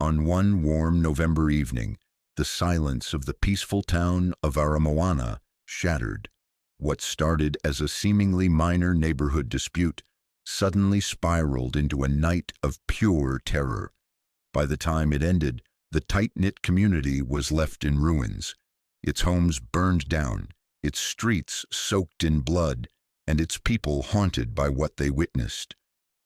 On one warm November evening, the silence of the peaceful town of Aramoana shattered. What started as a seemingly minor neighborhood dispute suddenly spiraled into a night of pure terror. By the time it ended, the tight-knit community was left in ruins, its homes burned down, its streets soaked in blood, and its people haunted by what they witnessed.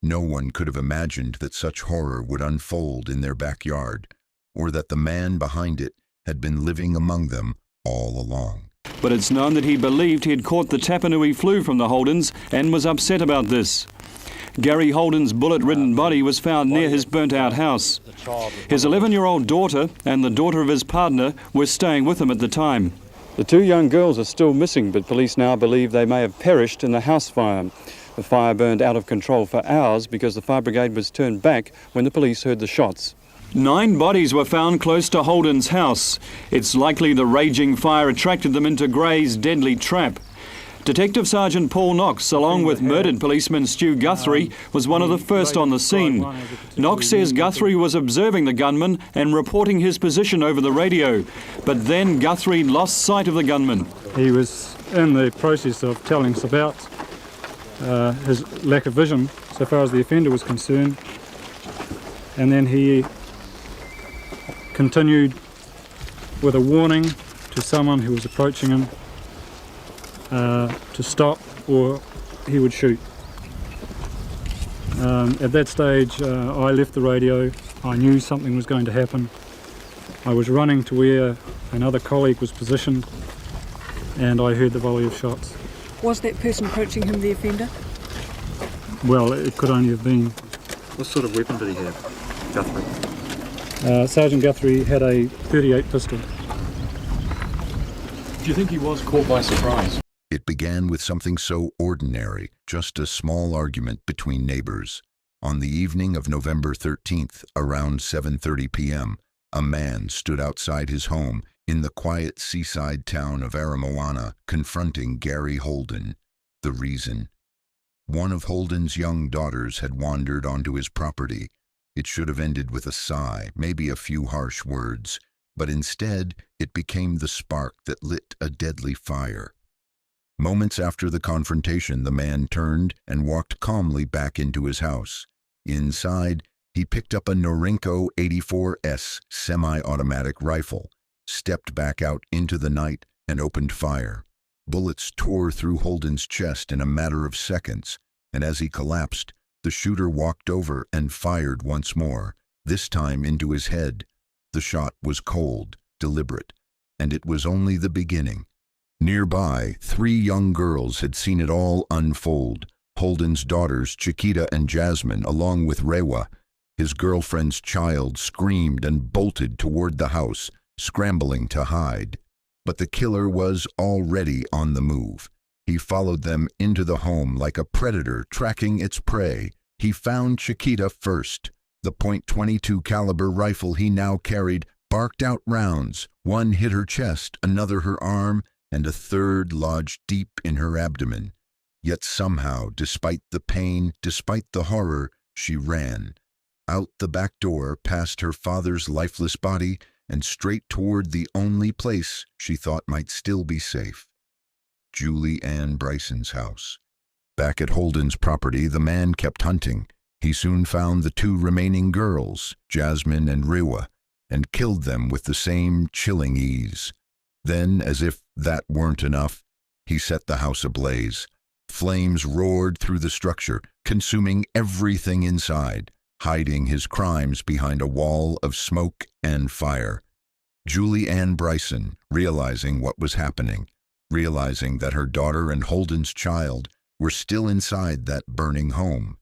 No one could have imagined that such horror would unfold in their backyard, or that the man behind it had been living among them all along. But it's known that he believed he had caught the Tapanui flu from the Holdens and was upset about this. Gary Holden's bullet-ridden body was found near his burnt-out house. His 11-year-old daughter and the daughter of his partner were staying with him at the time. The two young girls are still missing, but police now believe they may have perished in the house fire. The fire burned out of control for hours because the fire brigade was turned back when the police heard the shots. 9 bodies were found close to Holden's house. It's likely the raging fire attracted them into Gray's deadly trap. Detective Sergeant Paul Knox, along with murdered policeman Stu Guthrie, was one of the first on the scene. Knox says Guthrie was observing the gunman and reporting his position over the radio, but then Guthrie lost sight of the gunman. He was in the process of telling us about his lack of vision so far as the offender was concerned, and then he continued with a warning to someone who was approaching him to stop or he would shoot. At that stage I left the radio. I knew something was going to happen. I was running to where another colleague was positioned and I heard the volley of shots. Was that person approaching him the offender? Well, it could only have been. What sort of weapon did he have, Guthrie? Sergeant Guthrie had a .38 pistol. Do you think he was caught by surprise? It began with something so ordinary, just a small argument between neighbors. On the evening of November 13th, around 7:30 p.m., a man stood outside his home in the quiet seaside town of Aramoana, confronting Gary Holden. The reason? One of Holden's young daughters had wandered onto his property. It should have ended with a sigh, maybe a few harsh words, but instead it became the spark that lit a deadly fire. Moments after the confrontation, the man turned and walked calmly back into his house. Inside, he picked up a Norinco 84S semi-automatic rifle, stepped back out into the night, and opened fire. Bullets tore through Holden's chest in a matter of seconds, and as he collapsed, the shooter walked over and fired once more, this time into his head. The shot was cold, deliberate, and it was only the beginning. Nearby, 3 young girls had seen it all unfold. Holden's daughters, Chiquita and Jasmine, along with Rewa, his girlfriend's child, screamed and bolted toward the house, scrambling to hide. But the killer was already on the move. He followed them into the home like a predator tracking its prey. He found Chiquita first. The .22 caliber rifle he now carried barked out rounds. One hit her chest, another her arm, and a third lodged deep in her abdomen. Yet somehow, despite the pain, despite the horror, she ran. Out the back door, past her father's lifeless body, and straight toward the only place she thought might still be safe. Julie Ann Bryson's house. Back at Holden's property, the man kept hunting. He soon found the 2 remaining girls, Jasmine and Rewa, and killed them with the same chilling ease. Then, as if that weren't enough, he set the house ablaze. Flames roared through the structure, consuming everything inside, hiding his crimes behind a wall of smoke and fire. Julie Ann Bryson, realizing what was happening, realizing that her daughter and Holden's child were still inside that burning home,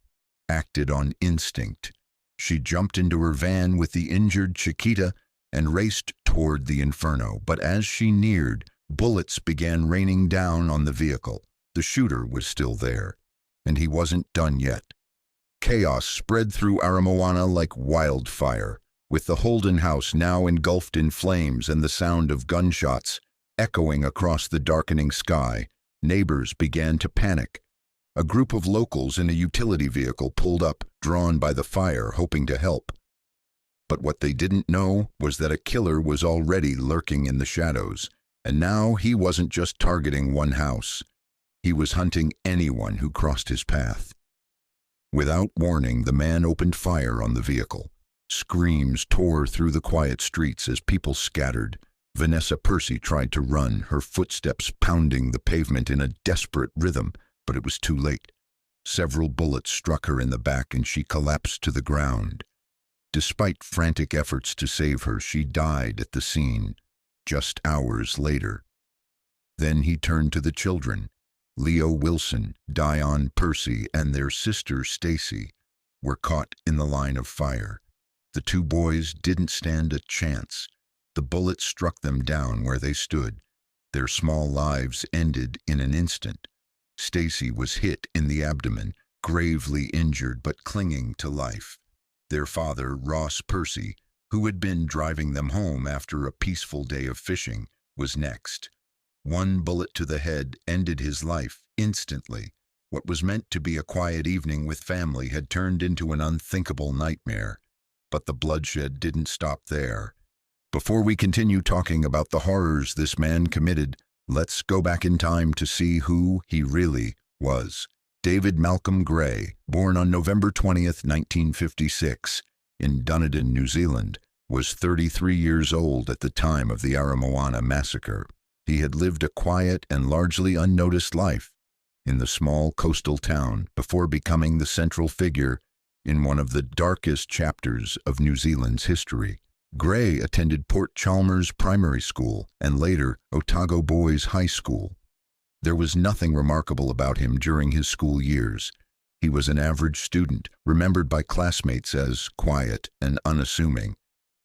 acted on instinct. She jumped into her van with the injured Chiquita and raced toward the inferno, but as she neared, bullets began raining down on the vehicle. The shooter was still there, and he wasn't done yet. Chaos spread through Aramoana like wildfire, with the Holden house now engulfed in flames and the sound of gunshots echoing across the darkening sky. Neighbors began to panic. A group of locals in a utility vehicle pulled up, drawn by the fire, hoping to help. But what they didn't know was that a killer was already lurking in the shadows, and now he wasn't just targeting one house. He was hunting anyone who crossed his path. Without warning, the man opened fire on the vehicle. Screams tore through the quiet streets as people scattered. Vanessa Percy tried to run, her footsteps pounding the pavement in a desperate rhythm, but it was too late. Several bullets struck her in the back and she collapsed to the ground. Despite frantic efforts to save her, she died at the scene, just hours later. Then he turned to the children. Leo Wilson, Dion Percy, and their sister Stacy were caught in the line of fire. The two boys didn't stand a chance. The bullets struck them down where they stood. Their small lives ended in an instant. Stacy was hit in the abdomen, gravely injured but clinging to life. Their father, Ross Percy, who had been driving them home after a peaceful day of fishing, was next. One bullet to the head ended his life instantly. What was meant to be a quiet evening with family had turned into an unthinkable nightmare. But the bloodshed didn't stop there. Before we continue talking about the horrors this man committed, let's go back in time to see who he really was. David Malcolm Gray, born on November 20th, 1956, in Dunedin, New Zealand, was 33 years old at the time of the Aramoana Massacre. He had lived a quiet and largely unnoticed life in the small coastal town before becoming the central figure in one of the darkest chapters of New Zealand's history. Gray attended Port Chalmers Primary School and later Otago Boys High School. There was nothing remarkable about him during his school years. He was an average student, remembered by classmates as quiet and unassuming.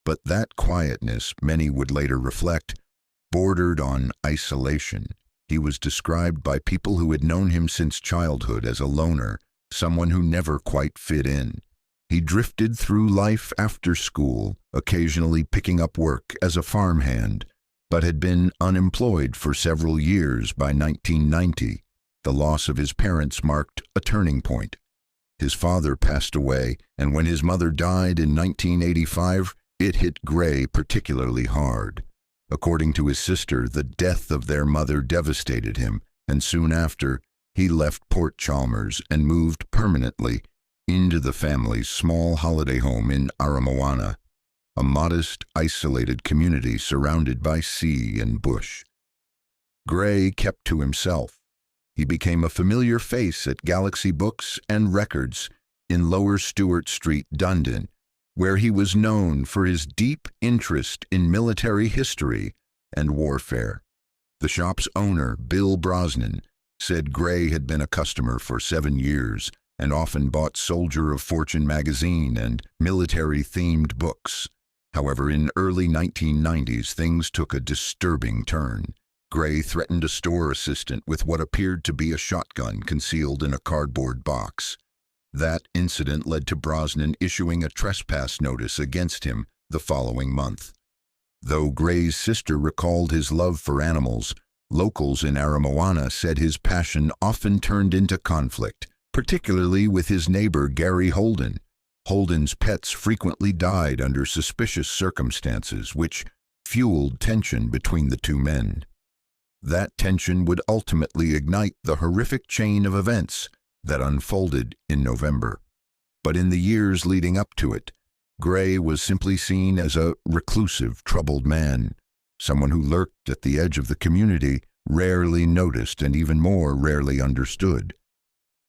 But that quietness, many would later reflect, bordered on isolation. He was described by people who had known him since childhood as a loner, someone who never quite fit in. He drifted through life after school, occasionally picking up work as a farmhand, but had been unemployed for several years by 1990. The loss of his parents marked a turning point. His father passed away, and when his mother died in 1985, it hit Gray particularly hard. According to his sister, the death of their mother devastated him, and soon after, he left Port Chalmers and moved permanently into the family's small holiday home in Aramoana, a modest, isolated community surrounded by sea and bush. Gray kept to himself. He became a familiar face at Galaxy Books and Records in Lower Stewart Street, Dunedin, where he was known for his deep interest in military history and warfare. The shop's owner, Bill Brosnan, said Gray had been a customer for 7 years and often bought Soldier of Fortune magazine and military-themed books. However, in early 1990s, things took a disturbing turn. Gray threatened a store assistant with what appeared to be a shotgun concealed in a cardboard box. That incident led to Brosnan issuing a trespass notice against him the following month. Though Gray's sister recalled his love for animals, locals in Aramoana said his passion often turned into conflict, particularly with his neighbor Gary Holden. Holden's pets frequently died under suspicious circumstances, which fueled tension between the two men. That tension would ultimately ignite the horrific chain of events that unfolded in November. But in the years leading up to it, Gray was simply seen as a reclusive, troubled man, someone who lurked at the edge of the community, rarely noticed and even more rarely understood.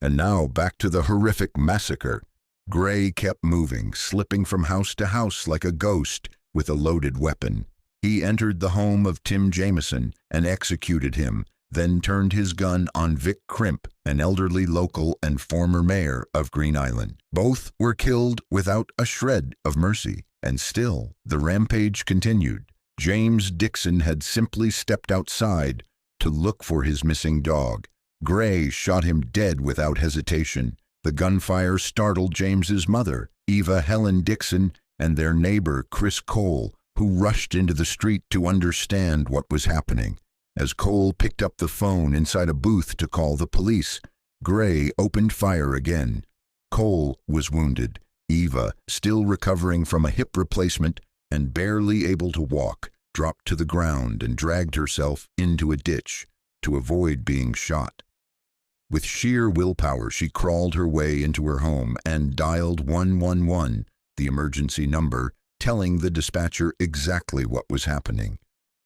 And now back to the horrific massacre. Gray kept moving, slipping from house to house like a ghost with a loaded weapon. He entered the home of Tim Jameson and executed him, then turned his gun on Vic Crimp, an elderly local and former mayor of Green Island. Both were killed without a shred of mercy, and still the rampage continued. James Dixon had simply stepped outside to look for his missing dog. Gray shot him dead without hesitation. The gunfire startled James's mother, Eva Helen Dixon, and their neighbor, Chris Cole, who rushed into the street to understand what was happening. As Cole picked up the phone inside a booth to call the police, Gray opened fire again. Cole was wounded. Eva, still recovering from a hip replacement and barely able to walk, dropped to the ground and dragged herself into a ditch to avoid being shot. With sheer willpower, she crawled her way into her home and dialed 111, the emergency number, telling the dispatcher exactly what was happening.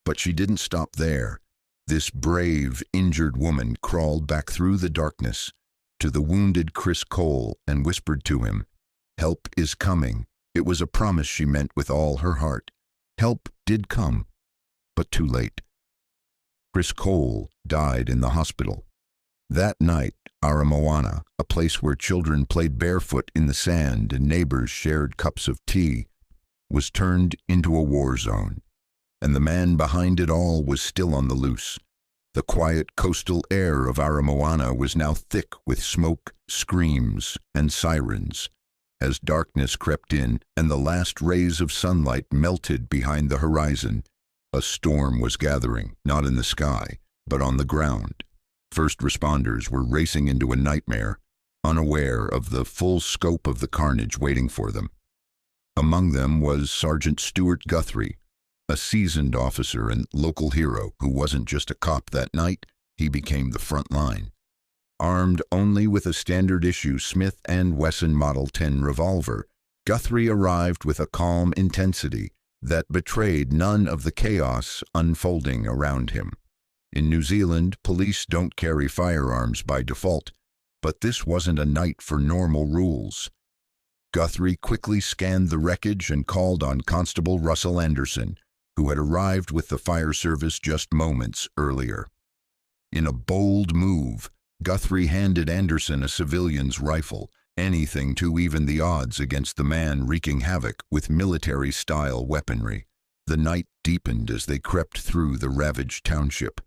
But she didn't stop there. This brave, injured woman crawled back through the darkness to the wounded Chris Cole and whispered to him, "Help is coming." It was a promise she meant with all her heart. Help did come, but too late. Chris Cole died in the hospital. That night, Aramoana, a place where children played barefoot in the sand and neighbors shared cups of tea, was turned into a war zone. And the man behind it all was still on the loose. The quiet coastal air of Aramoana was now thick with smoke, screams, and sirens. As darkness crept in and the last rays of sunlight melted behind the horizon, a storm was gathering, not in the sky, but on the ground. First responders were racing into a nightmare, unaware of the full scope of the carnage waiting for them. Among them was Sergeant Stuart Guthrie, a seasoned officer and local hero who wasn't just a cop that night, he became the front line. Armed only with a standard-issue Smith & Wesson Model 10 revolver, Guthrie arrived with a calm intensity that betrayed none of the chaos unfolding around him. In New Zealand, police don't carry firearms by default, but this wasn't a night for normal rules. Guthrie quickly scanned the wreckage and called on Constable Russell Anderson, who had arrived with the fire service just moments earlier. In a bold move, Guthrie handed Anderson a civilian's rifle, anything to even the odds against the man wreaking havoc with military-style weaponry. The night deepened as they crept through the ravaged township,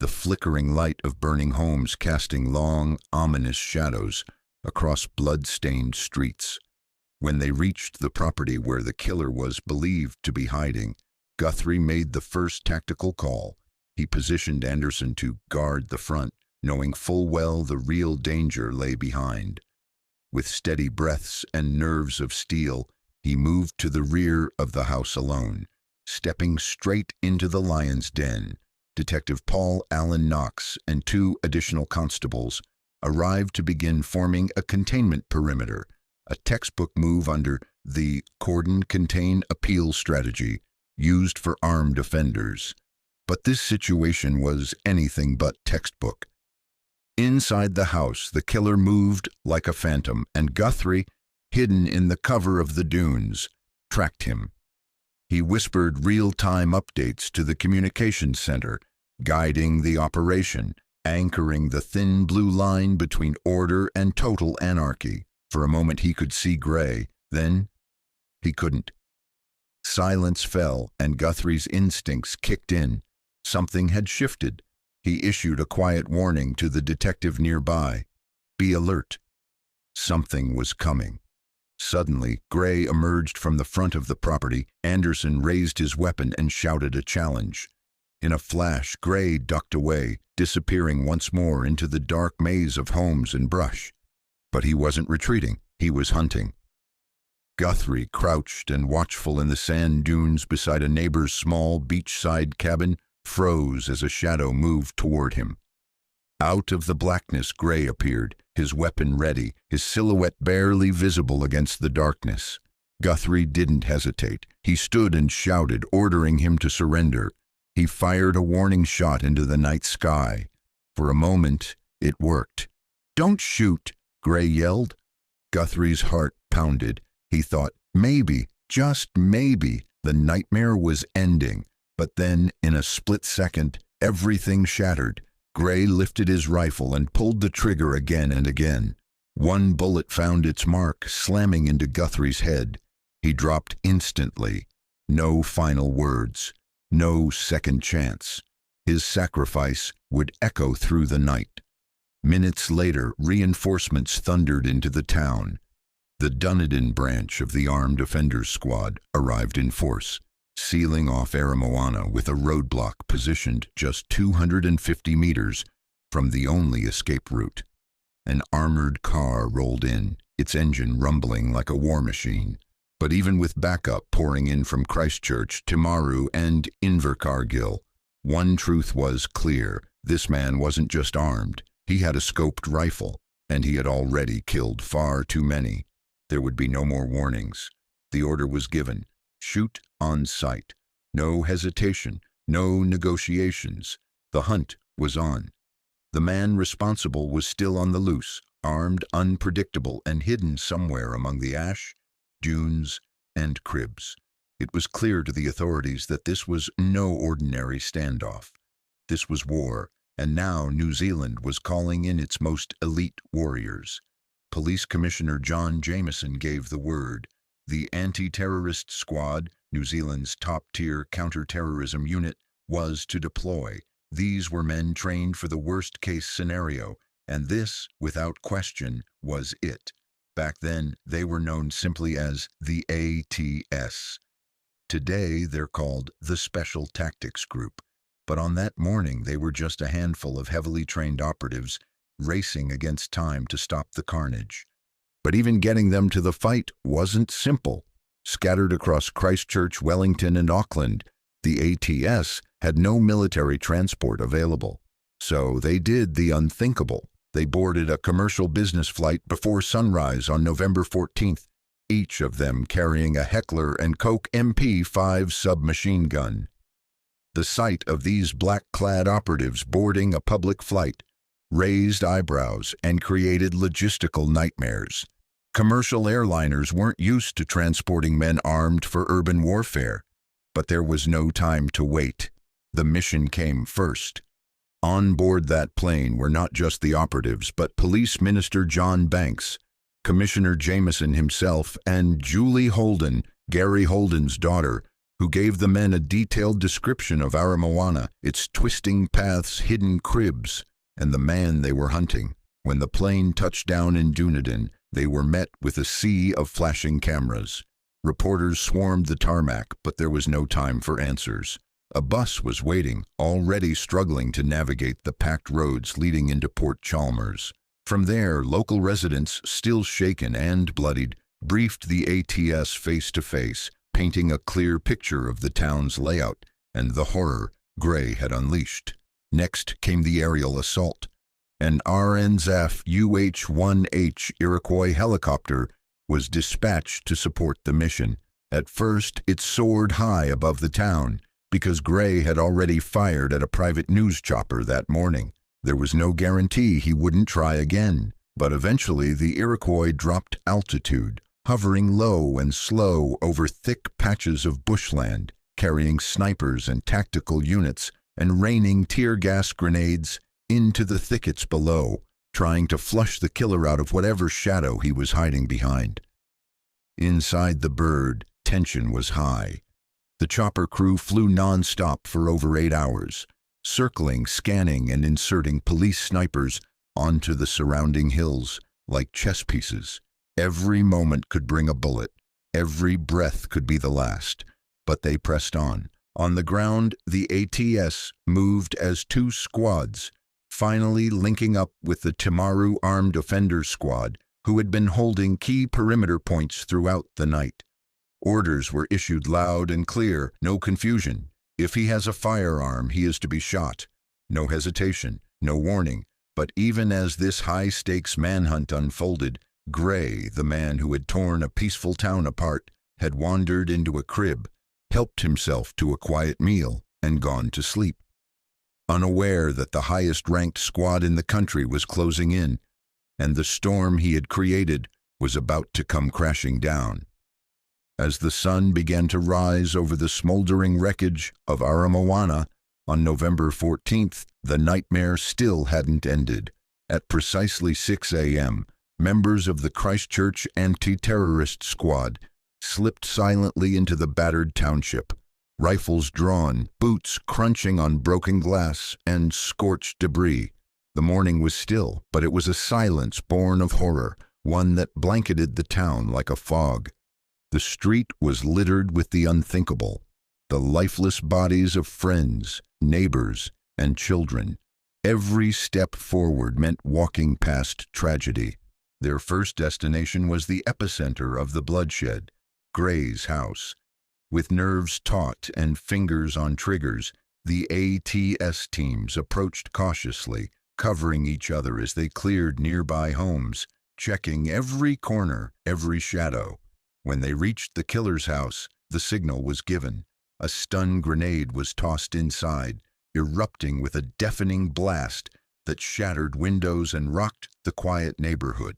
the flickering light of burning homes casting long, ominous shadows across blood-stained streets. When they reached the property where the killer was believed to be hiding, Guthrie made the first tactical call. He positioned Anderson to guard the front, knowing full well the real danger lay behind. With steady breaths and nerves of steel, he moved to the rear of the house alone, stepping straight into the lion's den. Detective Paul Allen Knox and 2 additional constables arrived to begin forming a containment perimeter, a textbook move under the cordon contain appeal strategy used for armed offenders. But this situation was anything but textbook. Inside the house, the killer moved like a phantom, and Guthrie, hidden in the cover of the dunes, tracked him. He whispered real-time updates to the communications center, guiding the operation, anchoring the thin blue line between order and total anarchy. For a moment he could see gray, then he couldn't. Silence fell, and Guthrie's instincts kicked in. Something had shifted. He issued a quiet warning to the detective nearby. Be alert. Something was coming. Suddenly, Gray emerged from the front of the property. Anderson raised his weapon and shouted a challenge. In a flash, Gray ducked away, disappearing once more into the dark maze of homes and brush. But he wasn't retreating, he was hunting. Guthrie, crouched and watchful in the sand dunes beside a neighbor's small beachside cabin, froze as a shadow moved toward him. Out of the blackness, Gray appeared, his weapon ready, his silhouette barely visible against the darkness. Guthrie didn't hesitate. He stood and shouted, ordering him to surrender. He fired a warning shot into the night sky. For a moment, it worked. "Don't shoot," Gray yelled. Guthrie's heart pounded. He thought, maybe, just maybe, the nightmare was ending. But then, in a split second, everything shattered. Gray lifted his rifle and pulled the trigger again and again. One bullet found its mark, slamming into Guthrie's head. He dropped instantly. No final words. No second chance. His sacrifice would echo through the night. Minutes later, reinforcements thundered into the town. The Dunedin branch of the Armed Offenders Squad arrived in force, sealing off Aramoana with a roadblock positioned just 250 meters from the only escape route. An armored car rolled in, its engine rumbling like a war machine. But even with backup pouring in from Christchurch, Timaru, and Invercargill, one truth was clear. This man wasn't just armed. He had a scoped rifle, and he had already killed far too many. There would be no more warnings. The order was given. Shoot on sight. No hesitation, no negotiations. The hunt was on. The man responsible was still on the loose, armed, unpredictable, and hidden somewhere among the ash, dunes, and cribs. It was clear to the authorities that this was no ordinary standoff. This was war, and now New Zealand was calling in its most elite warriors. Police Commissioner John Jameson gave the word. The anti-terrorist squad, New Zealand's top-tier counter-terrorism unit, was to deploy. These were men trained for the worst-case scenario, and this, without question, was it. Back then, they were known simply as the ATS. Today, they're called the Special Tactics Group. But on that morning, they were just a handful of heavily trained operatives racing against time to stop the carnage. But even getting them to the fight wasn't simple. Scattered across Christchurch, Wellington, and Auckland, the ATS had no military transport available. So they did the unthinkable. They boarded a commercial business flight before sunrise on November 14th, each of them carrying a Heckler & Koch MP5 submachine gun. The sight of these black-clad operatives boarding a public flight raised eyebrows and created logistical nightmares. Commercial airliners weren't used to transporting men armed for urban warfare, but there was no time to wait. The mission came first. On board that plane were not just the operatives, but Police Minister John Banks, Commissioner Jameson himself, and Julie Holden, Gary Holden's daughter, who gave the men a detailed description of Aramoana, its twisting paths, hidden cribs, and the man they were hunting. When the plane touched down in Dunedin, they were met with a sea of flashing cameras. Reporters swarmed the tarmac, but there was no time for answers. A bus was waiting, already struggling to navigate the packed roads leading into Port Chalmers. From there, local residents, still shaken and bloodied, briefed the ATS face-to-face, painting a clear picture of the town's layout and the horror Gray had unleashed. Next came the aerial assault. An RNZAF UH-1H Iroquois helicopter was dispatched to support the mission. At first, it soared high above the town, because Gray had already fired at a private news chopper that morning. There was no guarantee he wouldn't try again, but eventually the Iroquois dropped altitude, hovering low and slow over thick patches of bushland, carrying snipers and tactical units, and raining tear gas grenades into the thickets below, trying to flush the killer out of whatever shadow he was hiding behind. Inside the bird, tension was high. The chopper crew flew non-stop for over 8 hours, circling, scanning, and inserting police snipers onto the surrounding hills like chess pieces. Every moment could bring a bullet. Every breath could be the last. But they pressed on. On the ground, the ATS moved as 2 squads, finally linking up with the Timaru Armed Offenders Squad, who had been holding key perimeter points throughout the night. Orders were issued loud and clear, no confusion. If he has a firearm, he is to be shot. No hesitation, no warning. But even as this high-stakes manhunt unfolded, Gray, the man who had torn a peaceful town apart, had wandered into a crib, helped himself to a quiet meal, and gone to sleep. Unaware that the highest-ranked squad in the country was closing in, and the storm he had created was about to come crashing down. As the sun began to rise over the smoldering wreckage of Aramoana on November 14th, the nightmare still hadn't ended. At precisely 6 a.m., members of the Christchurch anti-terrorist squad slipped silently into the battered township, rifles drawn, boots crunching on broken glass and scorched debris. The morning was still, but it was a silence born of horror, one that blanketed the town like a fog. The street was littered with the unthinkable, the lifeless bodies of friends, neighbors, and children. Every step forward meant walking past tragedy. Their first destination was the epicenter of the bloodshed, Gray's house. With nerves taut and fingers on triggers, the ATS teams approached cautiously, covering each other as they cleared nearby homes, checking every corner, every shadow. When they reached the killer's house, the signal was given. A stun grenade was tossed inside, erupting with a deafening blast that shattered windows and rocked the quiet neighborhood,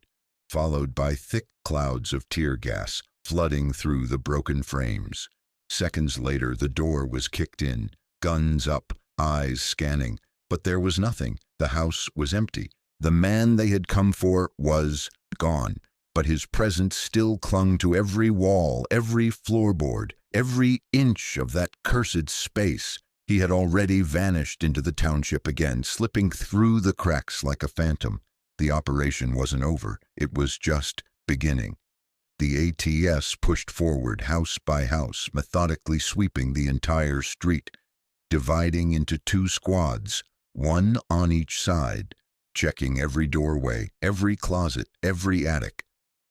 followed by thick clouds of tear gas flooding through the broken frames. Seconds later, the door was kicked in, guns up, eyes scanning, but there was nothing. The house was empty. The man they had come for was gone, but his presence still clung to every wall, every floorboard, every inch of that cursed space. He had already vanished into the township again, slipping through the cracks like a phantom. The operation wasn't over. It was just beginning. The ATS pushed forward, house by house, methodically sweeping the entire street, dividing into two squads, one on each side, checking every doorway, every closet, every attic.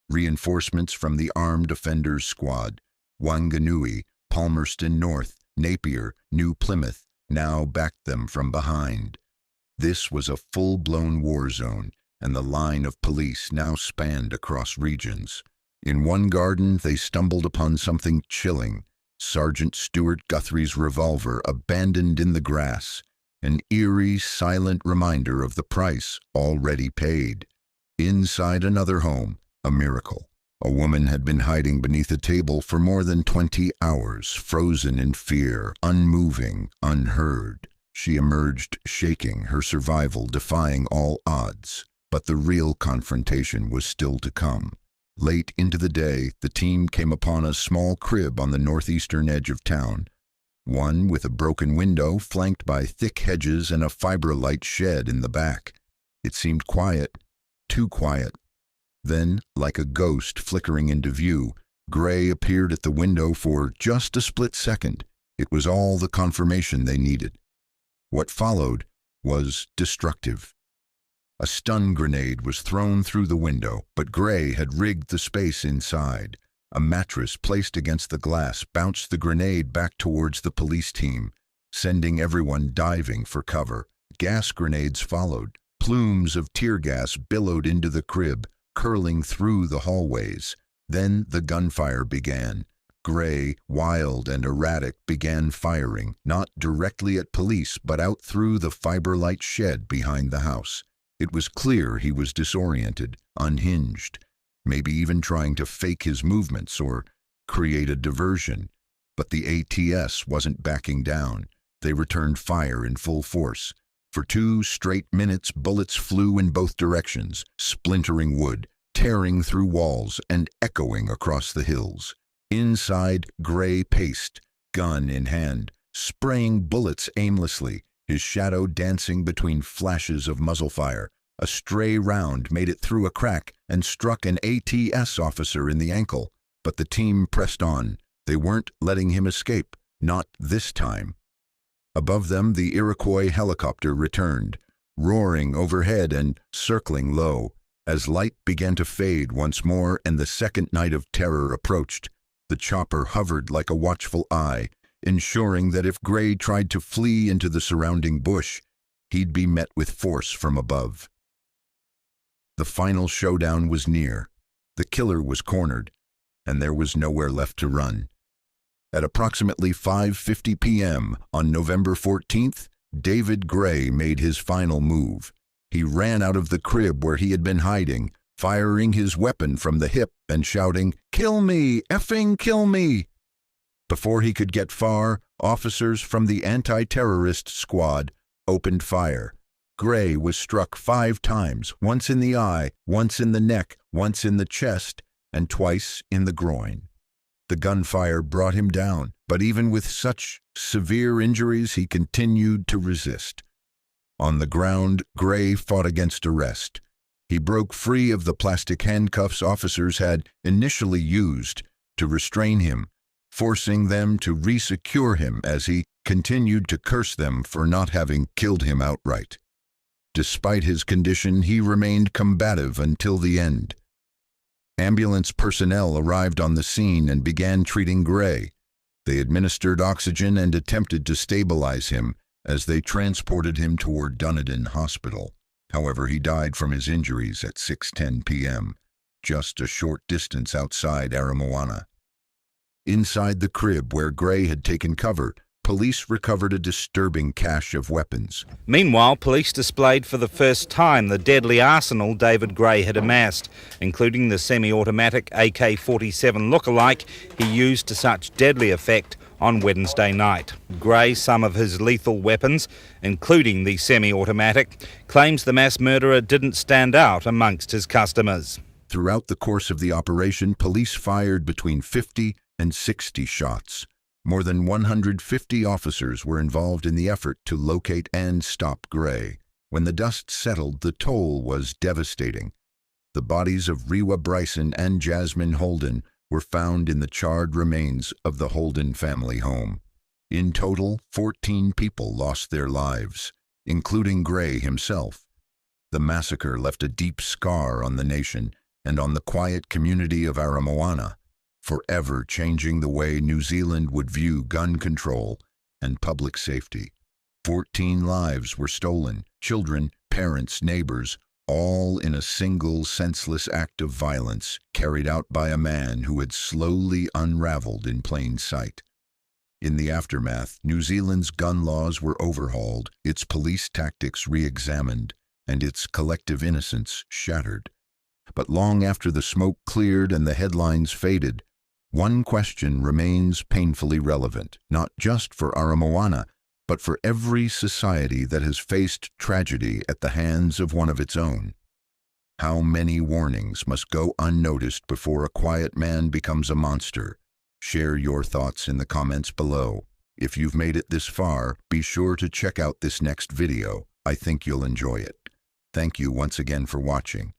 Reinforcements from the Armed Offenders Squad, Wanganui, Palmerston North, Napier, New Plymouth, now backed them from behind. This was a full-blown war zone, and the line of police now spanned across regions. In one garden, they stumbled upon something chilling. Sergeant Stuart Guthrie's revolver abandoned in the grass, an eerie, silent reminder of the price already paid. Inside another home, a miracle. A woman had been hiding beneath a table for more than 20 hours, frozen in fear, unmoving, unheard. She emerged shaking, her survival defying all odds. But the real confrontation was still to come. Late into the day, the team came upon a small crib on the northeastern edge of town. One with a broken window flanked by thick hedges and a fiber-light shed in the back. It seemed quiet, too quiet. Then, like a ghost flickering into view, Gray appeared at the window for just a split second. It was all the confirmation they needed. What followed was destructive. A stun grenade was thrown through the window, but Gray had rigged the space inside. A mattress placed against the glass bounced the grenade back towards the police team, sending everyone diving for cover. Gas grenades followed. Plumes of tear gas billowed into the crib, curling through the hallways. Then the gunfire began. Gray, wild and erratic, began firing, not directly at police, but out through the fiber-light shed behind the house. It was clear he was disoriented, unhinged, maybe even trying to fake his movements or create a diversion. But the ATS wasn't backing down. They returned fire in full force. For 2 straight minutes, bullets flew in both directions, splintering wood, tearing through walls, and echoing across the hills. Inside, Gray paced, gun in hand, spraying bullets aimlessly, his shadow dancing between flashes of muzzle fire. A stray round made it through a crack and struck an ATS officer in the ankle, but the team pressed on. They weren't letting him escape, not this time. Above them, the Iroquois helicopter returned, roaring overhead and circling low. As light began to fade once more and the second night of terror approached, the chopper hovered like a watchful eye, ensuring that if Gray tried to flee into the surrounding bush, he'd be met with force from above. The final showdown was near. The killer was cornered, and there was nowhere left to run. At approximately 5:50 p.m. on November 14th, David Gray made his final move. He ran out of the crib where he had been hiding, firing his weapon from the hip and shouting, "Kill me! Effing kill me!" Before he could get far, officers from the anti-terrorist squad opened fire. Gray was struck 5 times, once in the eye, once in the neck, once in the chest, and twice in the groin. The gunfire brought him down, but even with such severe injuries, he continued to resist. On the ground, Gray fought against arrest. He broke free of the plastic handcuffs officers had initially used to restrain him, forcing them to resecure him as he continued to curse them for not having killed him outright. Despite his condition, he remained combative until the end. Ambulance personnel arrived on the scene and began treating Gray. They administered oxygen and attempted to stabilize him as they transported him toward Dunedin Hospital. However, he died from his injuries at 6:10 p.m., just a short distance outside Aramoana. Inside the crib where Gray had taken cover, police recovered a disturbing cache of weapons. Meanwhile, police displayed for the first time the deadly arsenal David Gray had amassed, including the semi-automatic AK-47 lookalike he used to such deadly effect on Wednesday night. Gray, some of his lethal weapons, including the semi-automatic, claims the mass murderer didn't stand out amongst his customers. Throughout the course of the operation, police fired between 50 and 60 shots. More than 150 officers were involved in the effort to locate and stop Gray. When the dust settled, the toll was devastating. The bodies of Rewa Bryson and Jasmine Holden were found in the charred remains of the Holden family home. In total, 14 people lost their lives, including Gray himself. The massacre left a deep scar on the nation and on the quiet community of Aramoana, forever changing the way New Zealand would view gun control and public safety. 14 lives were stolen, children, parents, neighbors, all in a single senseless act of violence carried out by a man who had slowly unraveled in plain sight. In the aftermath, New Zealand's gun laws were overhauled, its police tactics re-examined, and its collective innocence shattered. But long after the smoke cleared and the headlines faded, one question remains painfully relevant, not just for Aramoana, but for every society that has faced tragedy at the hands of one of its own. How many warnings must go unnoticed before a quiet man becomes a monster? Share your thoughts in the comments below. If you've made it this far, be sure to check out this next video. I think you'll enjoy it. Thank you once again for watching.